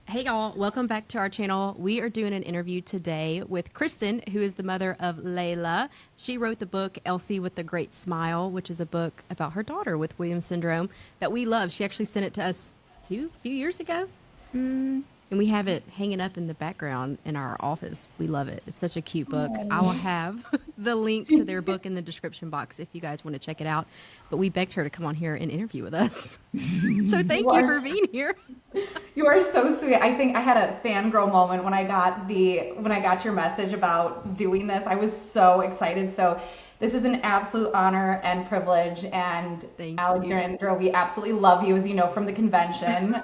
Hey y'all, welcome back to our channel. We are doing an interview today with Kristen, who is the mother of Laila. She wrote the book Elsie with the Great Smile, which is a book about her daughter with Williams syndrome that we love. She actually sent it to us a few years ago. And we have it hanging up in the background in our office. We love it. It's such a cute book. I will have the link to their book in the description box if you guys want to check it out. But we begged her to come on here and interview with us. So thank you for being here. You are so sweet. I think I had a fangirl moment when I got your message about doing this. I was so excited. So this is an absolute honor and privilege. And Alexandra, we absolutely love you, as you know from the convention.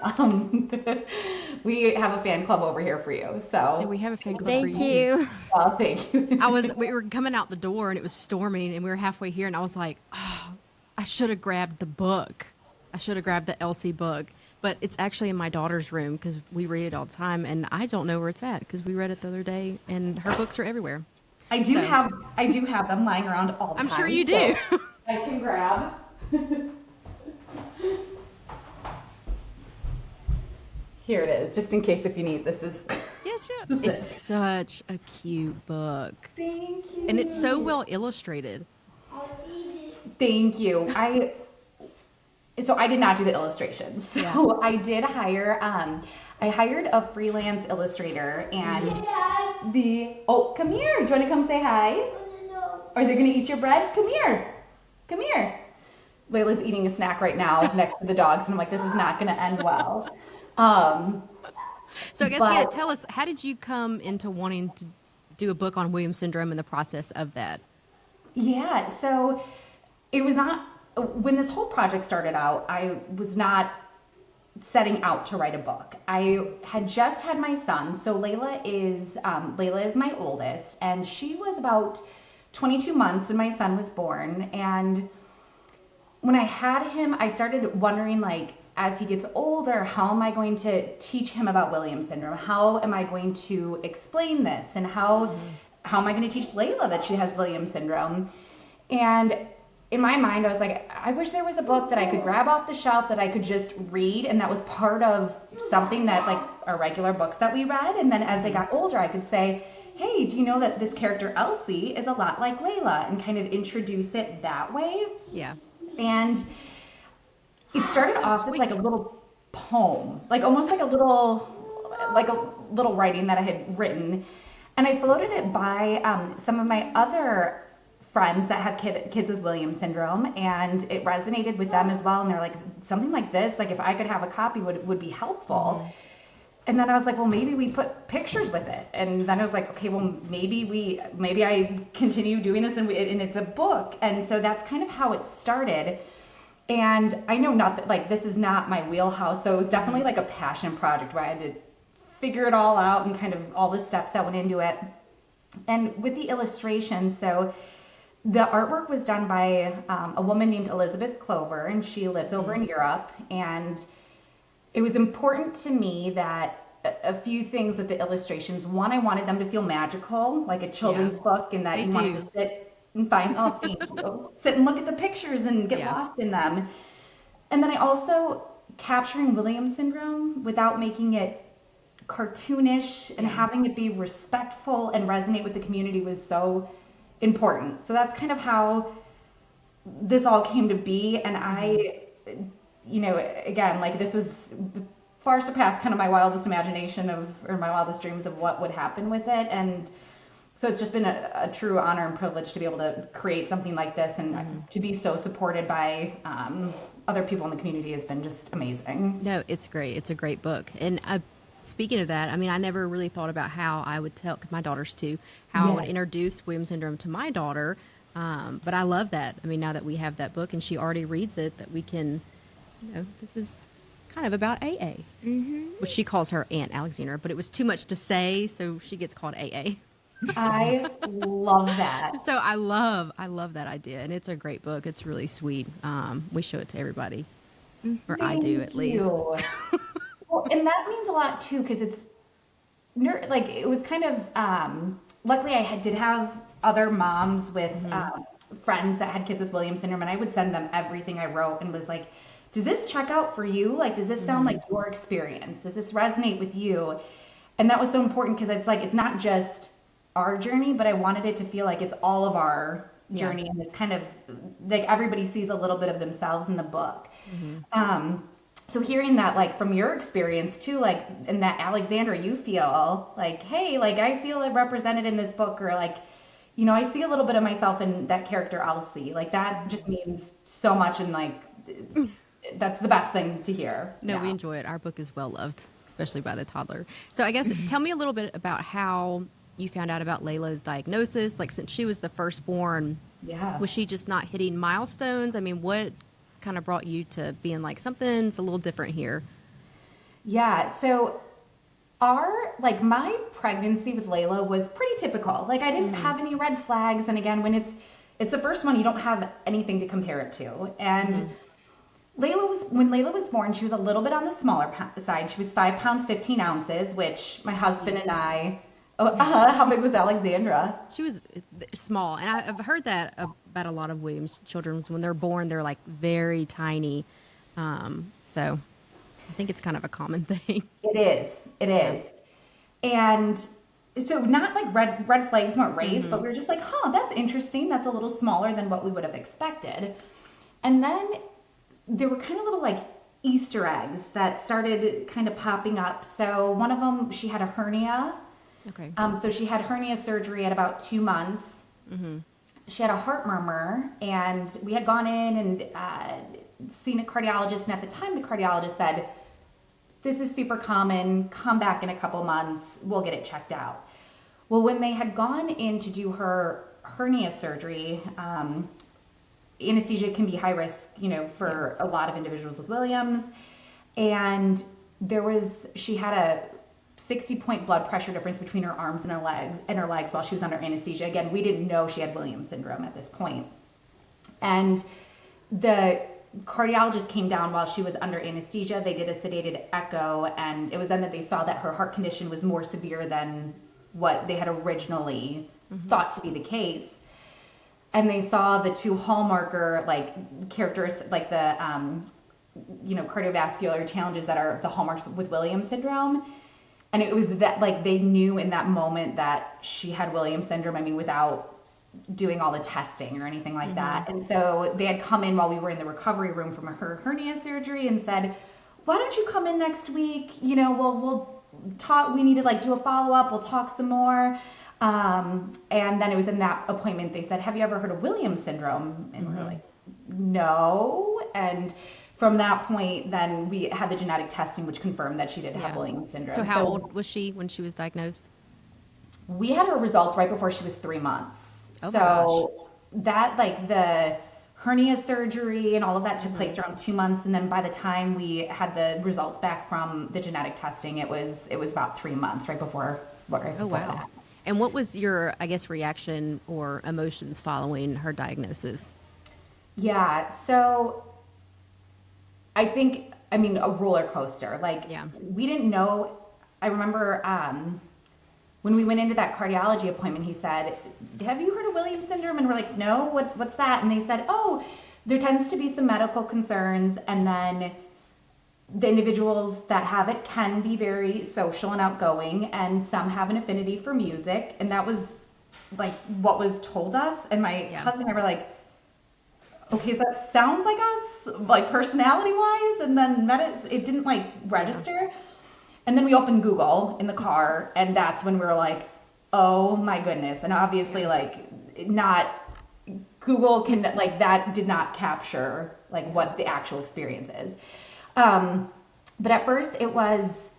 We have a fan club over here for you. So and we have a fan club thank for you. Oh, thank you. We were coming out the door and it was storming and we were halfway here and I was like, oh, I should have grabbed the book. I should have grabbed the Elsie book. But it's actually in my daughter's room because we read it all the time, and I don't know where it's at because we read it the other day, and her books are everywhere. I do have them lying around all the time. I'm sure you do. So I can grab. Here it is, just in case if you need. This is. Yeah, sure. It's such a cute book. Thank you. And it's so well illustrated. Thank you. So I did not do the illustrations. So Yeah. I did hire, I hired a freelance illustrator and come here. Do you want to come say hi? Are they going to eat your bread? Come here. Come here. Layla's eating a snack right now next to the dogs. And I'm like, this is not going to end well. So I guess, tell us, how did you come into wanting to do a book on Williams syndrome and the process of that? Yeah, so it was not, when this whole project started out, I was not setting out to write a book. I had just had my son. So Layla is my oldest, and she was about 22 months when my son was born. And when I had him, I started wondering, like, as he gets older, how am I going to teach him about Williams syndrome? How am I going to explain this? And how am I going to teach Layla that she has Williams syndrome? And in my mind, I was like, I wish there was a book that I could grab off the shelf that I could just read, and that was part of something that, like, our regular books that we read. And then as they got older, I could say, hey, do you know that this character Elsie is a lot like Layla, and kind of introduce it that way. Yeah. And it started off as like a little poem, like almost like a little writing that I had written. And I floated it by some of my other friends that have kids with Williams syndrome, and it resonated with them as well. And they're like, something like this, like if I could have a copy would be helpful. Mm-hmm. And then I was like, well, maybe we put pictures with it. And then I was like, okay, well, maybe I continue doing this and it's a book. And so that's kind of how it started. And I know nothing, like, this is not my wheelhouse. So it was definitely like a passion project where I had to figure it all out and kind of all the steps that went into it. And with the illustrations, so the artwork was done by a woman named Elizabeth Clover, and she lives over in Europe. And it was important to me that a few things with the illustrations. One, I wanted them to feel magical, like a children's book, and that you wanted to sit and find, oh, thank you, sit and look at the pictures and get lost in them. And then I also, capturing Williams syndrome without making it cartoonish and having it be respectful and resonate with the community was so important. So that's kind of how this all came to be. And I, you know, again, like, this was far surpassed kind of my wildest imagination or my wildest dreams of what would happen with it. And so it's just been a true honor and privilege to be able to create something like this, and to be so supported by other people in the community has been just amazing. No, it's great. It's a great book. And speaking of that, I mean, I never really thought about how I would tell my daughters too, how I would introduce Williams syndrome to my daughter. But I love that. I mean, now that we have that book and she already reads it, that we can, you know, this is kind of about AA, which she calls her Aunt Alexandra, but it was too much to say, so she gets called AA. I love that. So I love that idea, and it's a great book. It's really sweet. We show it to everybody, or I do at least. Well, and that means a lot too, because it's like, it was kind of luckily I did have other moms with friends that had kids with Williams syndrome, and I would send them everything I wrote and was like, does this check out for you? Like, does this sound like your experience? Does this resonate with you? And that was so important because it's like, it's not just our journey, but I wanted it to feel like it's all of our journey. And it's kind of like everybody sees a little bit of themselves in the book. So hearing that, like, from your experience too, like, and that Alexandra, you feel like, hey, like, I feel it represented in this book, or like, you know, I see a little bit of myself in that character, Elsie. Like, that just means so much. And like, that's the best thing to hear. No, we enjoy it. Our book is well loved, especially by the toddler. So I guess tell me a little bit about how you found out about Laila's diagnosis. Like, since she was the firstborn, was she just not hitting milestones? I mean, what kind of brought you to being like, something's a little different here? Yeah. So my pregnancy with Laila was pretty typical. Like, I didn't have any red flags. And again, when it's the first one, you don't have anything to compare it to. And when Laila was born, she was a little bit on the smaller side. She was 5 pounds, 15 ounces, which my husband and I, how big was Alexandra? She was small. And I've heard that about a lot of Williams children. When they're born, they're like very tiny. So I think it's kind of a common thing. It is. And so not like red flags weren't raised, but we were just like, that's interesting. That's a little smaller than what we would have expected. And then there were kind of little like Easter eggs that started kind of popping up. So one of them, she had a hernia. Okay. So she had hernia surgery at about 2 months. She had a heart murmur, and we had gone in and seen a cardiologist. And at the time, the cardiologist said, this is super common. Come back in a couple months. We'll get it checked out. Well, when they had gone in to do her hernia surgery, anesthesia can be high risk, you know, for a lot of individuals with Williams. And she had a 60-point blood pressure difference between her arms and her legs while she was under anesthesia. Again, we didn't know she had Williams syndrome at this point. And the cardiologist came down while she was under anesthesia. They did a sedated echo, and it was then that they saw that her heart condition was more severe than what they had originally thought to be the case. And they saw the 2 hallmarker characters, like the cardiovascular challenges that are the hallmarks with Williams syndrome. And it was that, like, they knew in that moment that she had Williams syndrome, I mean, without doing all the testing or anything like that. And so they had come in while we were in the recovery room from her hernia surgery and said, why don't you come in next week? You know, we'll talk. We need to do a follow-up. We'll talk some more. And then it was in that appointment, they said, have you ever heard of Williams syndrome? And we're like, no. And from that point, then we had the genetic testing, which confirmed that she did have Williams syndrome. So how old was she when she was diagnosed? We had her results right before she was 3 months. Oh my gosh. That, the hernia surgery and all of that took place around 2 months. And then by the time we had the results back from the genetic testing, it was about 3 months right before that. And what was your, I guess, reaction or emotions following her diagnosis? Yeah, so I think, a roller coaster. We didn't know. I remember when we went into that cardiology appointment, he said, have you heard of Williams syndrome? And we're like, no, what's that? And they said, there tends to be some medical concerns. And then the individuals that have it can be very social and outgoing, and some have an affinity for music. And that was what was told us. And my husband and I were like, okay, so that sounds like us, personality wise. And then it didn't register. Yeah. And then we opened Google in the car, and that's when we were like, oh my goodness. And obviously Google can, that did not capture what the actual experience is. But at first it was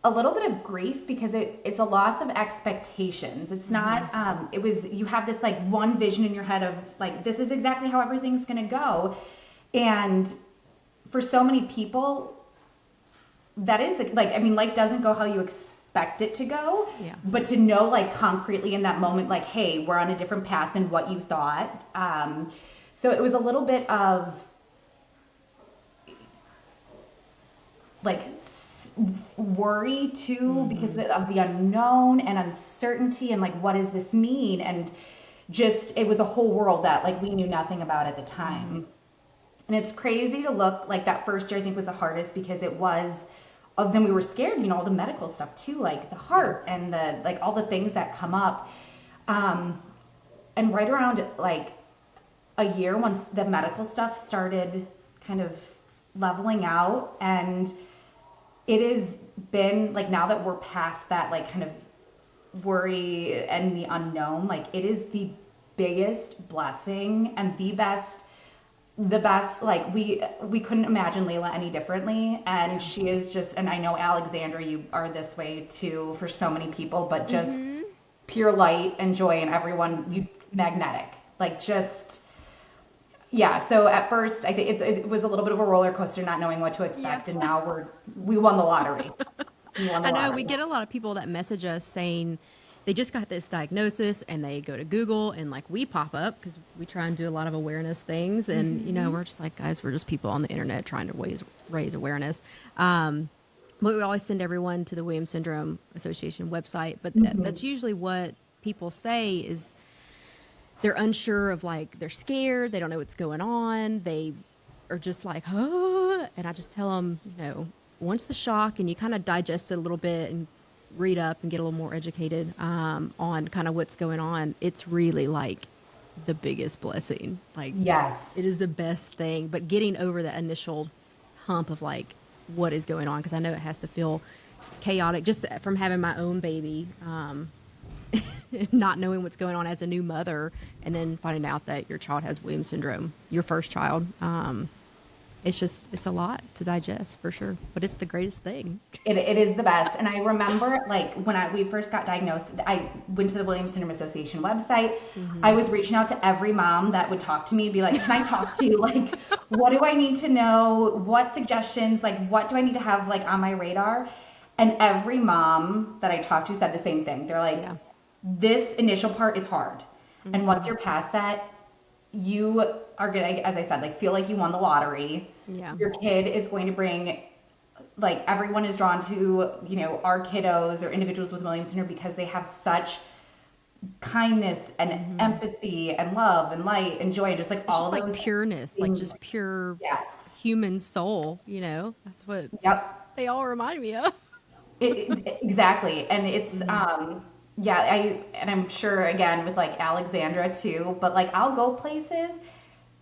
a little bit of grief because it's a loss of expectations. It's not, you have this one vision in your head of this is exactly how everything's going to go. And for so many people, that is life doesn't go how you expect it to go. Yeah. But to know concretely in that moment, hey, we're on a different path than what you thought. So it was a little bit of worry too, because of the unknown and uncertainty and what does this mean? And just, it was a whole world that we knew nothing about at the time. And it's crazy to look like that first year I think was the hardest because it was then we were scared, all the medical stuff too, like the heart and the like all the things that come up. And right around like a year once the medical stuff started kind of leveling out, and it has been like now that we're past that like kind of worry and the unknown, like it is the biggest blessing and the best like we couldn't imagine Laila any differently, and she is just, and I know Alexandra, you are this way too for so many people, but just pure light and joy, and everyone, you magnetic, like just yeah. So at first I think it was a little bit of a roller coaster not knowing what to expect, and now we won the lottery. I know we get a lot of people that message us saying they just got this diagnosis and they go to Google and like we pop up because we try and do a lot of awareness things, and we're just like, guys, we're just people on the internet trying to raise awareness. But we always send everyone to the Williams Syndrome Association website, but that's usually what people say is they're unsure of, like, they're scared, they don't know what's going on, they are just like, oh, and I just tell them, once the shock and you kind of digest it a little bit and read up and get a little more educated on kind of what's going on, it's really like the biggest blessing. Like, yes, it is the best thing. But getting over that initial hump of like what is going on, because I know it has to feel chaotic just from having my own baby, not knowing what's going on as a new mother, and then finding out that your child has Williams syndrome, your first child. It's a lot to digest for sure, but it's the greatest thing. It is the best. And I remember like when we first got diagnosed, I went to the Williams Syndrome Association website. I was reaching out to every mom that would talk to me and be like, can I talk to you? Like, what do I need to know? What suggestions? Like, what do I need to have like on my radar? And every mom that I talked to said the same thing. They're like, this initial part is hard. And once you're past that, you are going to, as I said, like feel like you won the lottery. Yeah. Your kid is going to bring, like everyone is drawn to, our kiddos or individuals with Williams syndrome because they have such kindness and empathy and love and light and joy, just like it's all just those like pureness, like just pure human soul, That's what they all remind me of. Exactly. And it's, I'm sure again with like Alexandra too, but like I'll go places.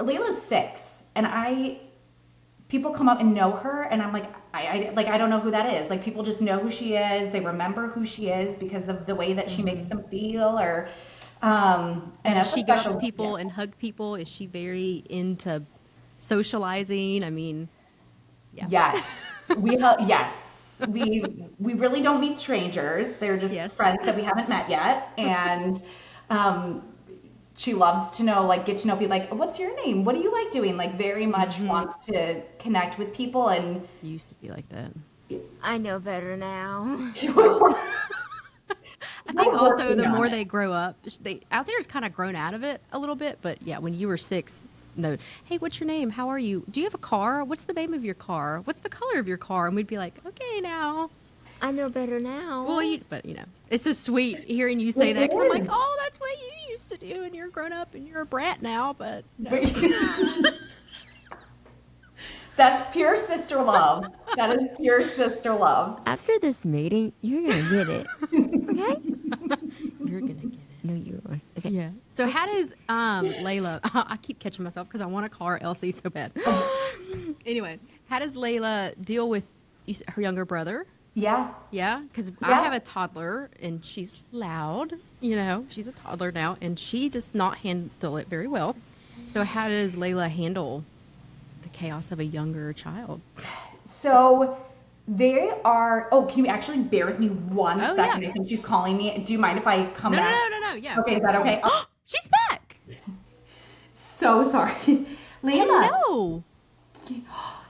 Laila's 6 and people come up and know her and I'm like, I don't know who that is. Like people just know who she is. They remember who she is because of the way that she makes them feel or, and does she go up to people and hug people? Is she very into socializing? I mean, Yes. Yes. We really don't meet strangers. They're just friends that we haven't met yet. And she loves to know, like, get to know people, like, what's your name? What do you like doing? Like, very much wants to connect with people. And you used to be like that. I know better now. I think also the more they grow up, Alexandra's kind of grown out of it a little bit. But yeah, when you were 6, no, hey, what's your name? How are you? Do you have a car? What's the name of your car? What's the color of your car? And we'd be like, okay, now. I know better now. Well, but it's just sweet hearing you say that because I'm like, oh, that's what you used to do, and you're grown up and you're a brat now, but no. That's pure sister love. That is pure sister love. After this meeting, you're gonna get it. Okay? You're gonna get it. No, you are. Okay. Yeah. So how does Laila? I keep catching myself because I want a car Elsie so bad. Anyway, how does Laila deal with her younger brother? Yeah. Yeah, because I have a toddler and she's loud. She's a toddler now and she does not handle it very well. So how does Laila handle the chaos of a younger child? So they are. Oh, can you actually bear with me one second? Yeah. I think she's calling me. Do you mind if I come back? No. Yeah. Okay, is that okay? Oh, she's back. So sorry, Laila. Hello.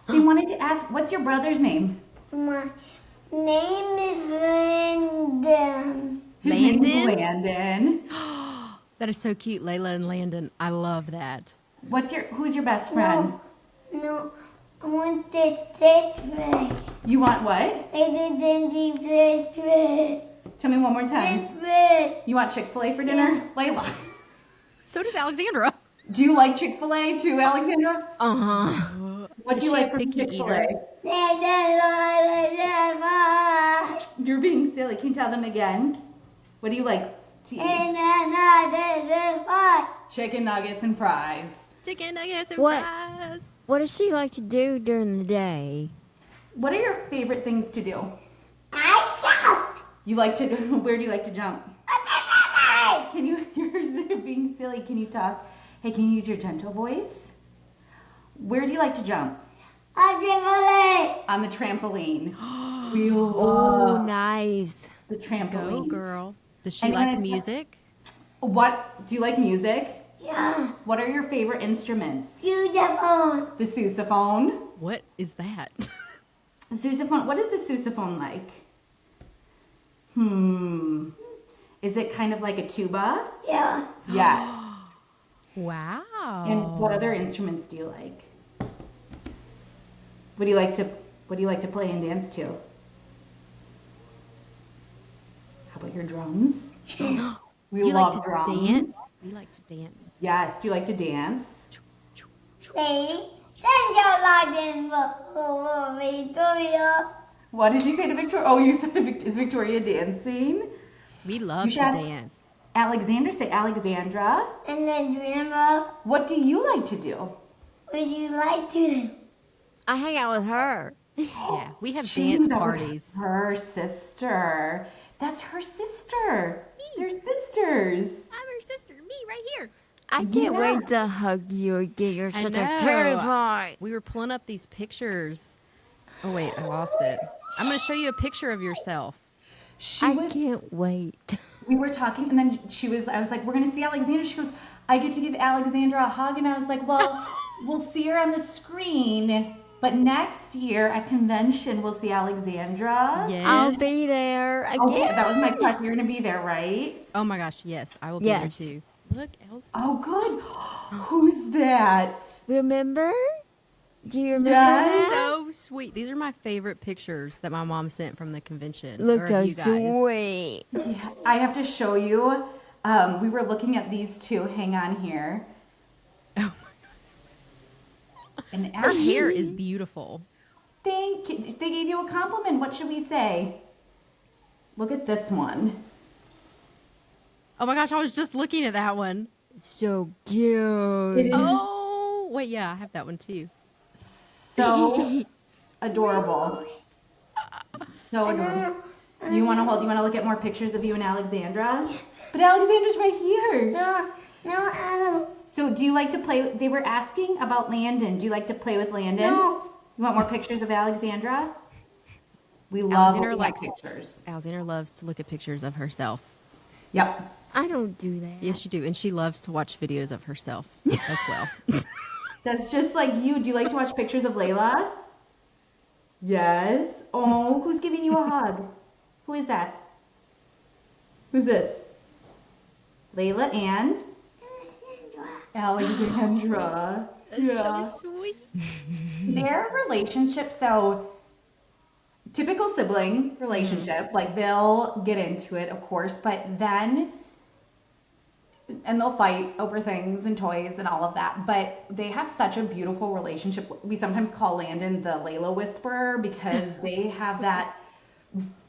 They wanted to ask, what's your brother's name? My name is Landon. Landon. That is so cute, Laila and Landon. I love that. Who's your best friend? No, I want the fish fry. You want what? I did the fish fry. Tell me one more time. Fish fry. You want Chick-fil-A for dinner? Yeah. Laila. So does Alexandra. Do you like Chick-fil-A too, Alexandra? Uh-huh. What do Is you she like a from picky Chick-fil-A? eater? You're being silly. Can you tell them again? What do you like to eat? Chicken nuggets and fries. Chicken nuggets and What? fries. What does she like to do during the day? What are your favorite things to do? You like to, where do you like to jump? Can you, you're being silly. Can you talk? Hey, can you use your gentle voice? Where do you like to jump? On the trampoline. We Oh, love nice. the Go, trampoline. girl. Does she And like when it's- music? What, do you like music? What are your favorite instruments? The sousaphone. What is that? The sousaphone, what is the sousaphone like? Is it kind of like a tuba? Yes. Wow. And what other instruments do you like? What do you like to play and dance to? How about your drums? We You love like to drums. dance? We like to dance. Yes. Do you like to dance? What did you say to Victoria? Oh, you said is Victoria dancing? We love to should ask- dance. Alexandra, say Alexandra. And then remember, What do you like to do? would you like to? I hang out with her. Yeah, we have She dance knows parties. Her sister. That's her sister. They're sisters. I'm her sister, me right here. I can't wait to hug you again. You're I such know. a pretty boy. We were pulling up these pictures. Oh wait, I lost it. I'm gonna show you a picture of yourself. She was. Can't wait. We were talking, and then I was like, we're gonna see Alexandra. She goes, I get to give Alexandra a hug, and I was like, well, we'll see her on the screen, but next year at convention we'll see Alexandra. Yes. I'll be there again. Okay, that was my question. You're gonna be there, right? Oh my gosh, yes, I will be Yes. there too. Look, Elsa. Oh, good. Who's that? Remember? Do you remember Yes. that? So sweet. These are my favorite pictures that my mom sent from the convention. Look or how of you guys. sweet. Yeah, I have to show you. We were looking at these two. Hang on here. Oh And Her hair is beautiful. They gave you a compliment. What should we say? Look at this one. Oh my gosh, I was just looking at that one. So cute. It is Oh, wait, yeah, I have that one too. so adorable. So adorable. You want to look at more pictures of you and Alexandra? But Alexandra's right here. No, Adam. So do you like to play? They were asking about Landon. Do you like to play with Landon? No. You want more pictures of Alexandra? We love Alexandra looking at likes- pictures. Alexandra loves to look at pictures of herself. Yep. I don't do that. Yes, you do. And she loves to watch videos of herself as well. That's just like you. Do you like to watch pictures of Layla? Yes. Oh, who's giving you a hug? Who is that? Who's this? Layla and Alexandra. So sweet. Their relationship, so typical sibling relationship, like they'll get into it, of course, but then, and they'll fight over things and toys and all of that, but they have such a beautiful relationship. We sometimes call Landon the Layla whisperer because they have that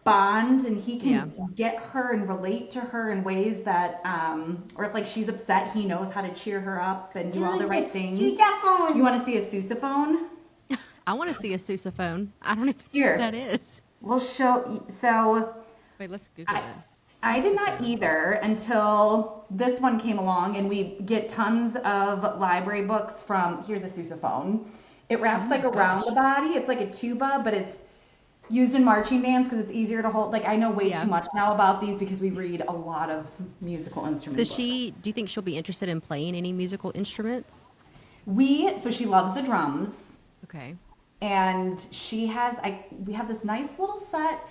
bond, and he can get her and relate to her in ways that, or if like she's upset, he knows how to cheer her up and do all the right things. Use that phone. You want to see a sousaphone? I want to see a sousaphone. I don't even know Here. what that is. We'll show. So Wait, let's Google it. I did not Sousaphone. either until this one came along, and we get tons of library books from. Here's a sousaphone. It wraps like around the body. It's like a tuba, but it's used in marching bands because it's easier to hold. Like I know way too much now about these because we read a lot of musical instruments. Does she? Do you think she'll be interested in playing any musical instruments? So she loves the drums. Okay. And we have this nice little set,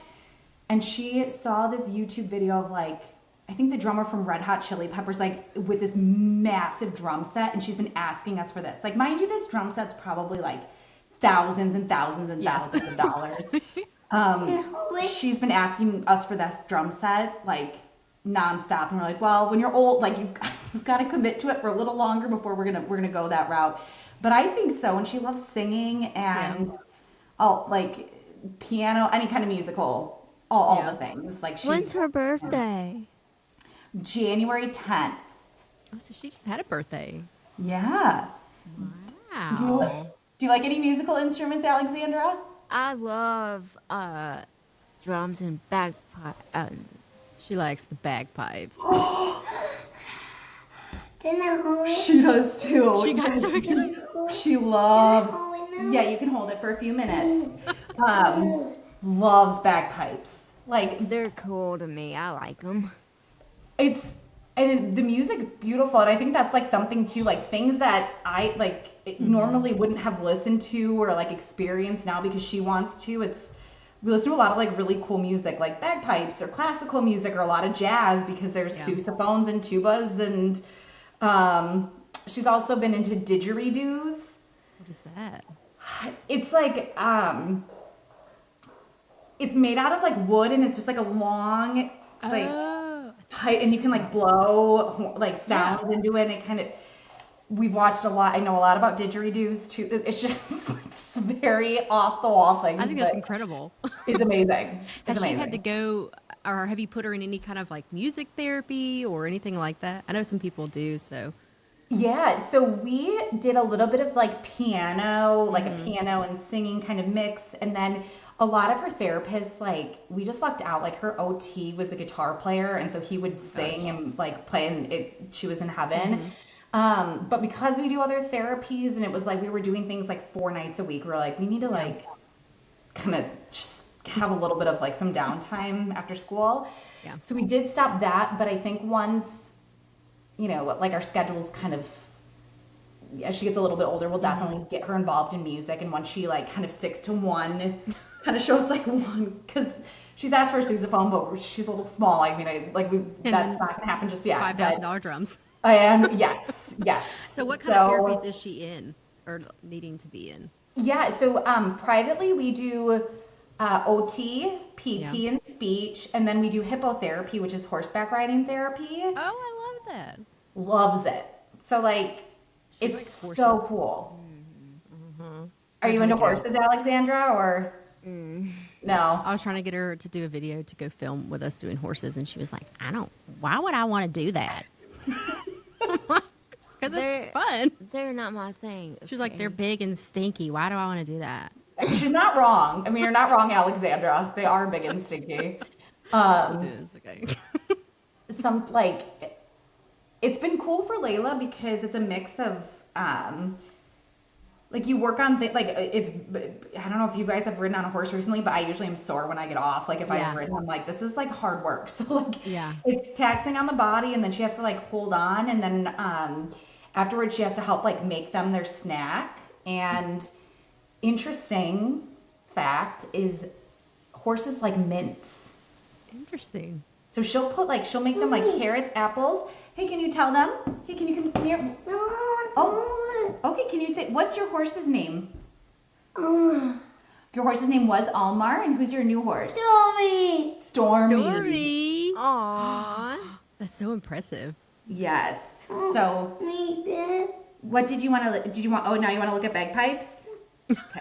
and she saw this YouTube video of like, I think the drummer from Red Hot Chili Peppers, like with this massive drum set, and she's been asking us for this. Like, mind you, this drum set's probably like thousands and thousands and thousands of dollars. She's been asking us for this drum set like nonstop, and we're like, well, when you're old, like you've got we've got to commit to it for a little longer before we're gonna go that route. But I think so, and she loves singing and all like piano, any kind of musical, all the things. Like When's her birthday? January 10th. Oh, so she just had a birthday. Yeah. Wow. Do you like any musical instruments, Alexandra? I love drums and bagpipe. She likes the bagpipes. Can I hold it? She does too. She got so excited. She loves. Hold it now? Yeah, you can hold it for a few minutes. Loves bagpipes. Like They're cool to me. I like them. the music's beautiful, and I think that's like something too, like things that I like normally wouldn't have listened to or like experienced now because she wants to. We listen to a lot of like really cool music, like bagpipes or classical music or a lot of jazz because there's sousaphones and tubas, and she's also been into didgeridoos. What is that? It's like it's made out of like wood, and it's just like a long like pipe, and you can like blow like sounds into it, and it kind of. We've watched a lot. I know a lot about didgeridoos too. It's just like this very off the wall thing. I think that's incredible. It's amazing. Has she had to go, or have you put her in any kind of like music therapy or anything like that? I know some people do, so. Yeah, so we did a little bit of like piano, like a piano and singing kind of mix, and then a lot of her therapists, like we just lucked out. Like her OT was a guitar player, and so he would sing and like play, and she was in heaven. But because we do other therapies, and it was like we were doing things like 4 nights a week, we were like, we need to like kind of just have a little bit of like some downtime after school. Yeah. So we did stop that, but I think once, you know, like our schedules kind of, as she gets a little bit older, we'll definitely get her involved in music. And once she like kind of sticks to one, kind of shows like one, because she's asked for a sousaphone, but she's a little small. I mean, that's not gonna happen just yet. $5,000 drums. I am, yes. So what kind of therapies is she in or needing to be in? Yeah, so privately we do OT, PT, and speech, and then we do hippotherapy, which is horseback riding therapy. Oh, I love that. Loves it. So like, it's so cool. Are you into horses, Alexandra, or no? I was trying to get her to do a video to go film with us doing horses, and she was like, why would I want to do that? Because it's fun. They're not my thing. She was like, they're big and stinky. Why do I want to do that? She's not wrong. I mean, you're not wrong, Alexandra. They are big and stinky. It's okay. It's been cool for Laila because it's a mix of like you work on it's, I don't know if you guys have ridden on a horse recently, but I usually am sore when I get off. Like if I've ridden, I'm like, this is like hard work. So like it's taxing on the body, and then she has to like hold on, and then afterwards she has to help like make them their snack. And interesting fact is horses like mints. Interesting. So she'll make them like carrots, apples. Hey, can you tell them? Hey, can you come here? Oh, okay. Can you say, what's your horse's name? Your horse's name was Almar, and who's your new horse? Stormy. Aww. That's so impressive. Yes. So, what did you want to, oh, now you want to look at bagpipes? Okay.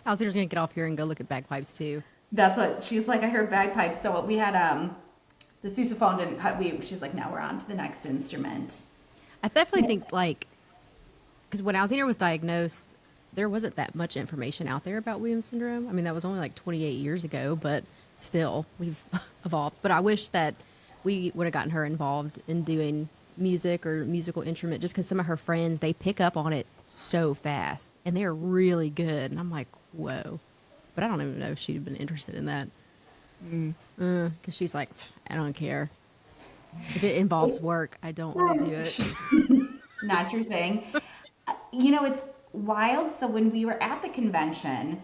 Alexandra's going to get off here and go look at bagpipes too. That's what, she's like, I heard bagpipes. So we had, the sousaphone didn't cut. She's like, now we're on to the next instrument. I definitely think because when Alexandra was diagnosed, there wasn't that much information out there about Williams syndrome. I mean, that was only like 28 years ago, but still, we've evolved. But I wish that we would have gotten her involved in doing music or musical instrument, just because some of her friends, they pick up on it so fast, and they're really good. And I'm like, whoa. But I don't even know if she'd have been interested in that. Because she's like, I don't care. If it involves work, I don't want to do it. Not your thing. You know, it's wild. So when we were at the convention,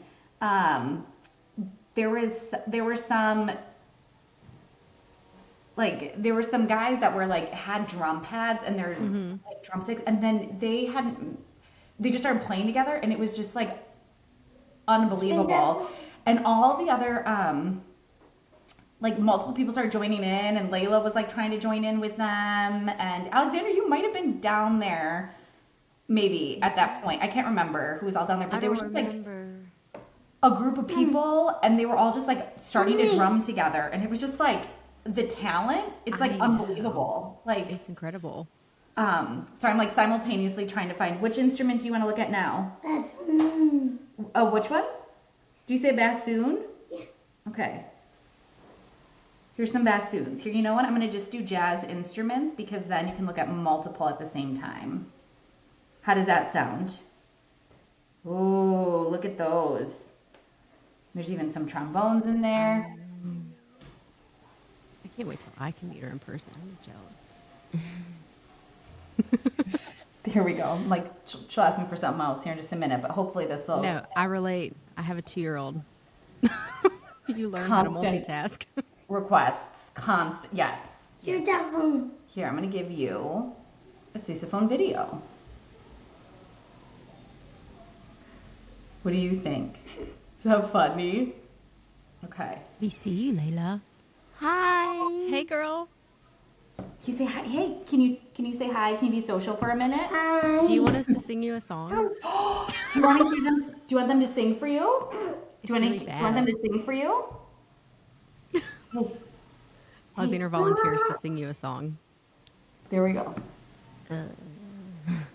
there were some guys that were like had drum pads and they're like drumsticks, and then they just started playing together, and it was just like unbelievable. And all the other like multiple people started joining in, and Layla was like trying to join in with them. And Alexandra, you might have been down there maybe at that point. I can't remember who was all down there, but there was just like a group of people, and they were all just like starting to drum together, and it was just like the talent. It's like unbelievable. Like It's incredible. So I'm like simultaneously trying to find which instrument do you want to look at now? Bassoon. Oh, which one? Do you say bassoon? Yeah. Okay. Here's some bassoons. Here, you know what? I'm going to just do jazz instruments because then you can look at multiple at the same time. How does that sound? Oh, look at those. There's even some trombones in there. I can't wait till I can meet her in person. I'm jealous. Here we go. Like, she'll ask me for something else here in just a minute, but hopefully this will. No, I relate. I have a 2-year-old. You learn how to Constant. multitask. Requests. Yes. Here's that one. Here, I'm going to give you a sousaphone video. What do you think? Is that funny? Okay. We see you, Layla. Hi. Hey, girl. Can you say hi? Hey, can you say hi? Can you be social for a minute? Hi. Do you want us to sing you a song? Do you want to hear them? Do you want them to sing for you? It's Do you really want bad. them to sing for you? Alexandra volunteers to sing you a song. There we go.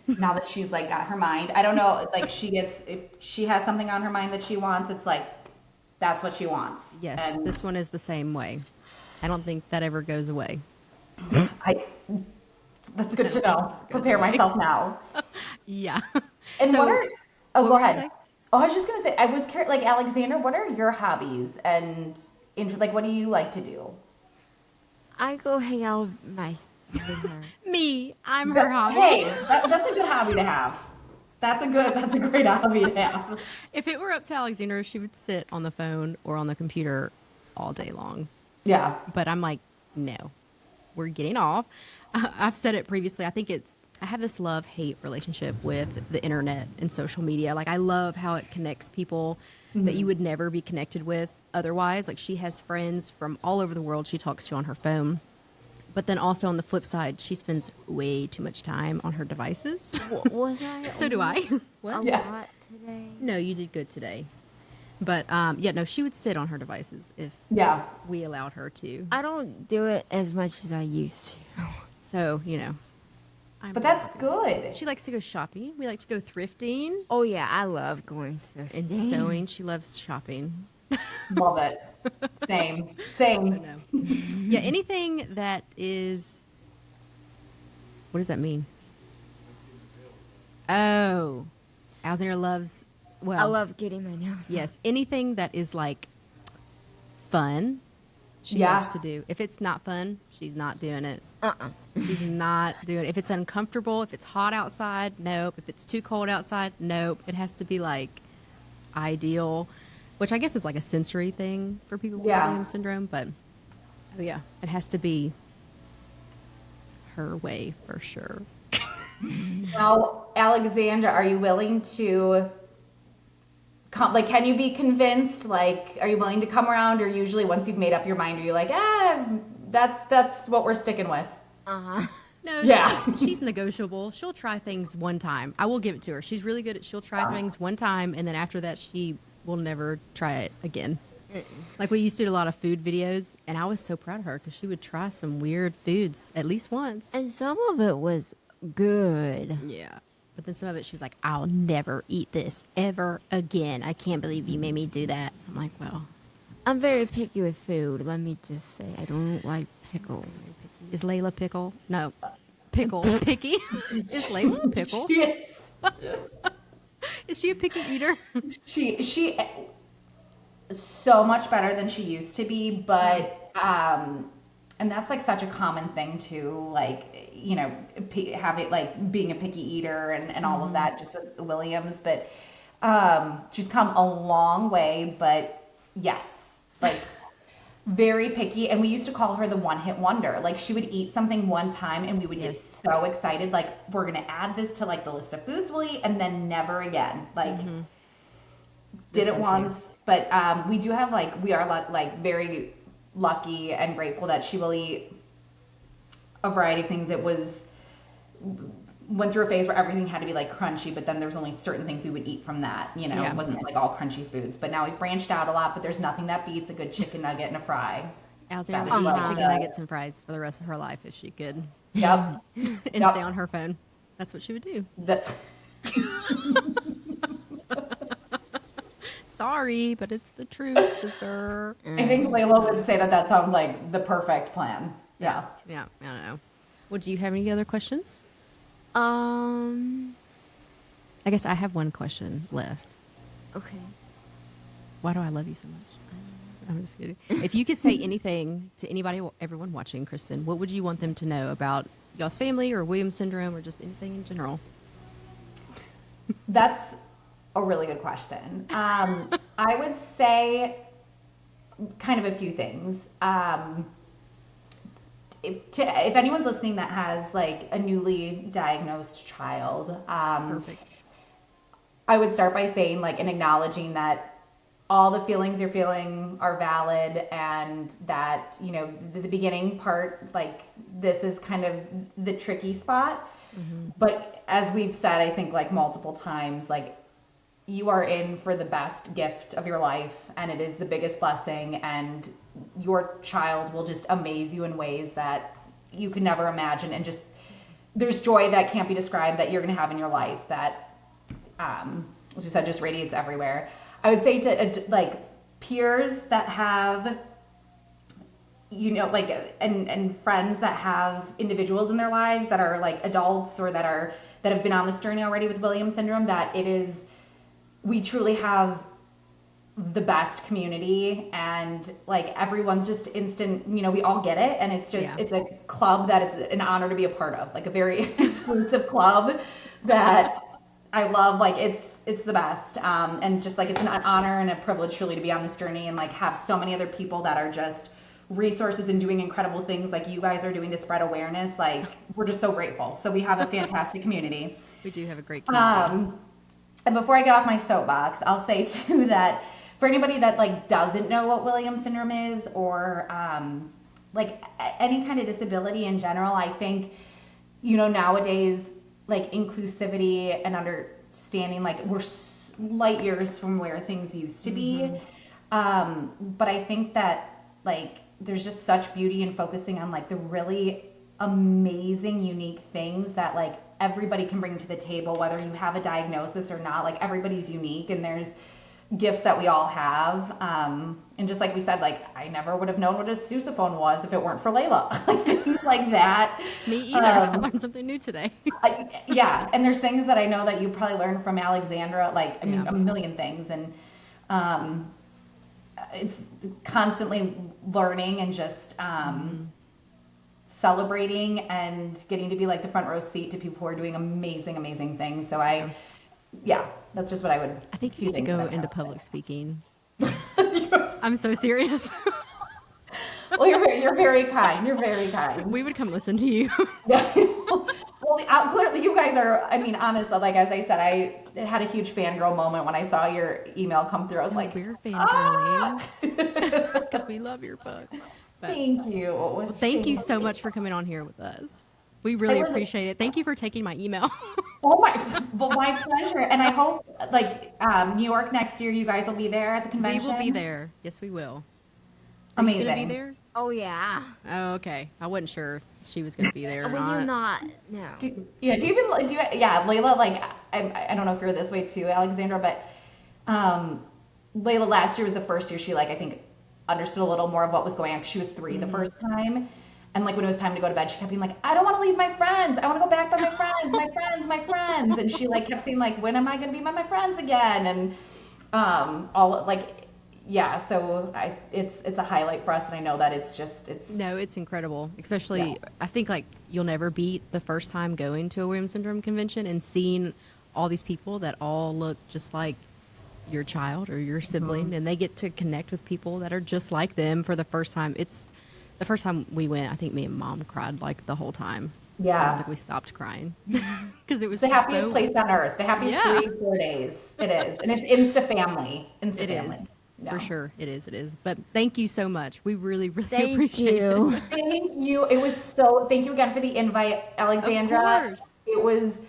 Now that she's like got her mind, I don't know, like if she has something on her mind that she wants, it's like that's what she wants. Yes, And this one is the same way. I don't think that ever goes away. That's good to know. Prepare myself now. Yeah. And So, what are? Oh, what go were you ahead. saying? Oh, I was just gonna say, I was like Alexandra. What are your hobbies and like what do you like to do? I go hang out with her. Me, I'm her hobby. Hey, that's a good hobby to have. That's a great hobby to have. If it were up to Alexandra, she would sit on the phone or on the computer all day long. Yeah. But I'm like, no, we're getting off. I've said it previously. I have this love-hate relationship with the internet and social media. Like, I love how it connects people that you would never be connected with otherwise. Like, she has friends from all over the world she talks to on her phone. But then also on the flip side, she spends way too much time on her devices. Was I? So do I. A What? Yeah. lot today. No, you did good today. But, yeah, no, she would sit on her devices if Yeah. we allowed her to. I don't do it as much as I used to. So, you know. I'm But that's happy. good. She likes to go shopping. We like to go thrifting Oh yeah, I love going and thrifting. sewing. She loves shopping. Love it. Same. No. Yeah, anything that is. What does that mean? Oh, Alexandra loves. Well, I love getting my nails done. yes, anything that is like fun. She Yeah. loves to do. If it's not fun, she's not doing it. Uh-uh. She's not doing it. If it's uncomfortable, if it's hot outside, nope. If it's too cold outside, nope. It has to be like ideal, which I guess is like a sensory thing for people with Yeah. Williams syndrome. But oh yeah, it has to be her way for sure. Now, Alexandra, are you willing to come? Like, can you be convinced? Like, are you willing to come around, or usually once you've made up your mind, are you like, that's what we're sticking with? Uh-huh. No, Yeah. she's negotiable. She'll try things one time. I will give it to her. She's really good at. She'll try things one time, and then after that, she will never try it again. Like, we used to do a lot of food videos, and I was so proud of her because she would try some weird foods at least once. And some of it was good. Yeah. But then some of it, she was like, I'll never eat this ever again. I can't believe you made me do that. I'm like, well, I'm very picky with food. Let me just say, I don't like pickles. is Layla pickle? No. Pickle. Picky? Is Layla a pickle? She is. Is she a picky eater? She is so much better than she used to be, but and that's like such a common thing too, like, you know, having like being a picky eater and all of that just with the Williams, but she's come a long way, but yes, like very picky. And we used to call her the one-hit wonder. Like, she would eat something one time and we would get Yes. so excited, like, we're gonna add this to like the list of foods we'll eat, and then never again. Like, did This it one too. once, but we do have like, we are like very lucky and grateful that she will eat a variety of things. It went through a phase where everything had to be like crunchy, but then there's only certain things we would eat from that, you know. It wasn't like all crunchy foods, but now we've branched out a lot, but there's nothing that beats a good chicken nugget and a fry. Alexandra would eat chicken nuggets and fries for the rest of her life if she could. Yep. And stay on her phone. That's what she would do. That's Sorry, but it's the truth, sister. I think Layla would say that sounds like the perfect plan. Yeah. Yeah, I don't know. Well, do you have any other questions? Um. I guess I have one question left. Okay. Why do I love you so much? I'm just kidding. If you could say anything to anybody, everyone watching, Kristen, what would you want them to know about y'all's family or Williams syndrome or just anything in general? That's a really good question. I would say kind of a few things. If anyone's listening that has like a newly diagnosed child, Perfect. I would start by saying like and acknowledging that all the feelings you're feeling are valid, and that, you know, the beginning part, like this is kind of the tricky spot. Mm-hmm. But as we've said, I think like multiple times, like you are in for the best gift of your life, and it is the biggest blessing, and your child will just amaze you in ways that you could never imagine. And just there's joy that can't be described that you're going to have in your life that, as we said, just radiates everywhere. I would say to like peers that have, you know, like, and friends that have individuals in their lives that are like adults or that have been on this journey already with Williams syndrome, that we truly have the best community, and like everyone's just instant, you know, we all get it, and it's just it's a club that it's an honor to be a part of, like a very exclusive club that I love. Like it's the best, and just like it's an honor and a privilege truly to be on this journey and like have so many other people that are just resources and doing incredible things like you guys are doing to spread awareness. Like we're just so grateful. So we have a fantastic community. We do have a great community. And before I get off my soapbox, I'll say too that for anybody that like doesn't know what Williams syndrome is, or like any kind of disability in general, I think, you know, nowadays like inclusivity and understanding, like we're light years from where things used to be. But I think that like there's just such beauty in focusing on like the really amazing, unique things that like everybody can bring to the table, whether you have a diagnosis or not. Like everybody's unique, and there's gifts that we all have. And just like we said, like I never would have known what a sousaphone was if it weren't for Laila. Like things like that. Me either. I learned something new today. Yeah, and there's things that I know that you probably learned from Alexandra. Like I mean, a million things, and it's constantly learning and just celebrating and getting to be like the front row seat to people who are doing amazing things. So that's just what I would. I think you need to go into public speaking. I'm so serious. Well, you're very kind. You're very kind. We would come listen to you. Well, clearly you guys are, I mean, honestly, like as I said, I had a huge fangirl moment when I saw your email come through. I was like, we're fangirling because we love your book. But, thank you. Well, thank you so much for coming on here with us. We really appreciate it. Thank you for taking my email. My pleasure. And I hope like New York next year, you guys will be there at the convention. We will be there. Yes, we will. Amazing. Are you gonna be there? Oh yeah. Oh, okay. I wasn't sure if she was gonna be there or Will you not. No. Layla, like I don't know if you're this way too, Alexandra, but Layla last year was the first year she like I think understood a little more of what was going on, 'cause she was 3 the first time. And like when it was time to go to bed, she kept being like, I don't want to leave my friends. I want to go back by my friends, my friends. And she like kept saying like, when am I going to be by my friends again? And all like, yeah. So it's a highlight for us, and I know that it's incredible. Especially, I think like you'll never beat the first time going to a Williams syndrome convention and seeing all these people that all look just like your child or your sibling, and they get to connect with people that are just like them for the first time. It's the first time we went, I think me and Mom cried like the whole time. Yeah. I don't think we stopped crying because it was the happiest place on earth. The happiest 3-4 days. It is. And it's insta family. It is. No. For sure. It is. But thank you so much. We really, really Thank appreciate you. it. Thank you. It was so, thank you again for the invite, Alexandra. Of course. It was,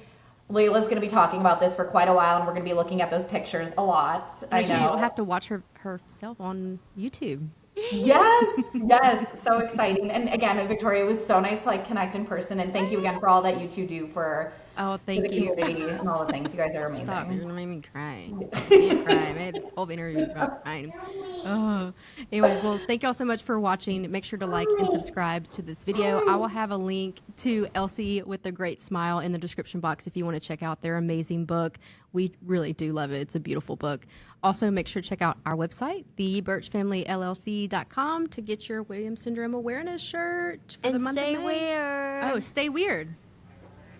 Layla's going to be talking about this for quite a while, and we're going to be looking at those pictures a lot. I know. She'll have to watch herself on YouTube. Yes. So exciting. And again, Victoria, it was so nice to like connect in person. And thank you again for all that you two do for Oh, the thank you. community and all the things. You guys are amazing. Stop. You're going to make me cry. I can't cry. I made this whole interview about crying. Oh. Anyways, well, thank y'all so much for watching. Make sure to like and subscribe to this video. I will have a link to Elsie with the Great Smile in the description box if you want to check out their amazing book. We really do love it. It's a beautiful book. Also, make sure to check out our website, thebirchfamilyllc.com, to get your Williams Syndrome awareness shirt for the And month stay of May. weird. Oh, stay weird.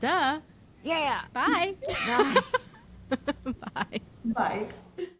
Duh. Yeah. Bye. Bye. Bye. Bye.